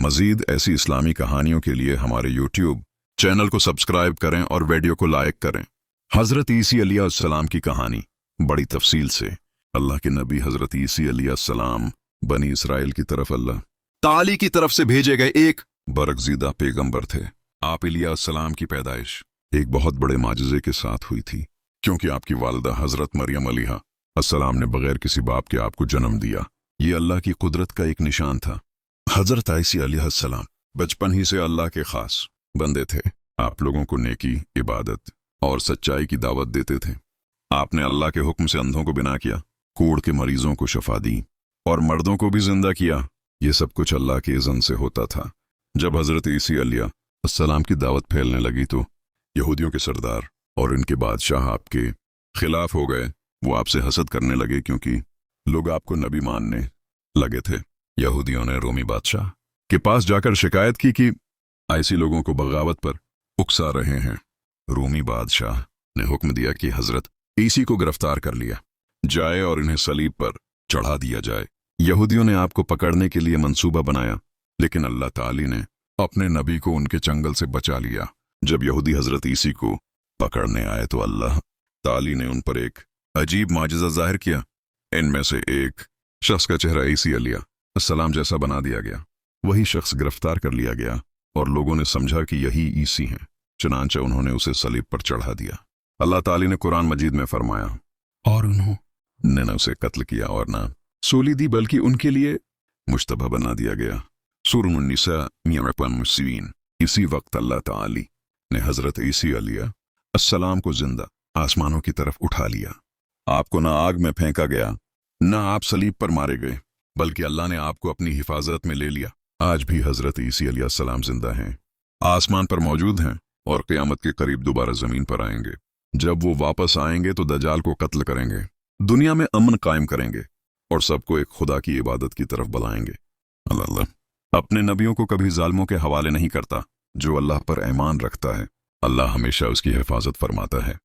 मजीद ऐसी इस्लामी कहानियों के लिए हमारे यूट्यूब चैनल को सब्सक्राइब करें और वीडियो को लाइक करें। हज़रत ईसी अलैहिस्सलाम की कहानी बड़ी तफसील से। अल्लाह के नबी हज़रत ईसी अलैहिस्सलाम बनी इसराइल की तरफ अल्लाह ताली की तरफ से भेजे गए एक बरगज़ीदा पैगंबर थे। आप अलैहिस्सलाम की पैदाइश एक बहुत बड़े माजिज़े के साथ हुई थी, क्योंकि आपकी वालिदा हज़रत मरियम अलैहिस्सलाम ने बगैर किसी बाप के आपको जन्म दिया। ये अल्लाह की कुदरत का एक निशान था। हज़रत ईसी अलैहिस्सलाम बचपन ही से अल्लाह के खास बंदे थे। आप लोगों को नेकी, इबादत और सच्चाई की दावत देते थे। आपने अल्लाह के हुक्म से अंधों को बिना किया, कोढ़ के मरीजों को शफा दी और मर्दों को भी जिंदा किया। ये सब कुछ अल्लाह के इज़्न से होता था। जब हज़रत ईसी अलैहिस्सलाम की दावत फैलने लगी तो यहूदियों के सरदार और इनके बादशाह आपके खिलाफ हो गए। वो आपसे हसद करने लगे, क्योंकि लोग आपको नबी मानने लगे थे। यहूदियों ने रोमी बादशाह के पास जाकर शिकायत की कि ऐसी लोगों को बगावत पर उकसा रहे हैं। रोमी बादशाह ने हुक्म दिया कि हज़रत ईसी को गिरफ्तार कर लिया जाए और इन्हें सलीब पर चढ़ा दिया जाए। यहूदियों ने आपको पकड़ने के लिए मंसूबा बनाया, लेकिन अल्लाह ताली ने अपने नबी को उनके चंगल से बचा लिया। जब यहूदी हज़रत ईसी को पकड़ने आए तो अल्लाह ताली ने उन पर एक अजीब माजिज़ा जाहिर किया। इनमें से एक शख्स का चेहरा ईसी अलैहिस्सलाम जैसा बना दिया गया। वही शख्स गिरफ्तार कर लिया गया और लोगों ने समझा कि यही ईसी हैं। चुनांचे उन्होंने उसे सलीब पर चढ़ा दिया। अल्लाह ताली ने कुरान मजीद में फरमाया, और उन्होंने न उसे कत्ल किया और न सूली दी, बल्कि उनके लिए मुश्तबा बना दिया गया। सूरह अन-निसा मियां। इसी वक्त अल्लाह ताली ने हज़रत ईसी अलैहिस्सलाम को जिंदा आसमानों की तरफ उठा लिया। आपको न आग में फेंका गया, न आप सलीब पर मारे गए, बल्कि अल्लाह ने आपको अपनी हिफाजत में ले लिया। आज भी हज़रत ईसी अलैहिस्सलाम जिंदा हैं, आसमान पर मौजूद हैं और क़यामत के करीब दोबारा ज़मीन पर आएंगे। जब वो वापस आएंगे तो दज्जाल को कत्ल करेंगे, दुनिया में अमन कायम करेंगे और सबको एक खुदा की इबादत की तरफ बुलाएंगे। अल्लाह अपने नबियों को कभी जालिमों के हवाले नहीं करता। जो अल्लाह पर ईमान रखता है, अल्लाह हमेशा उसकी हिफाजत फरमाता है।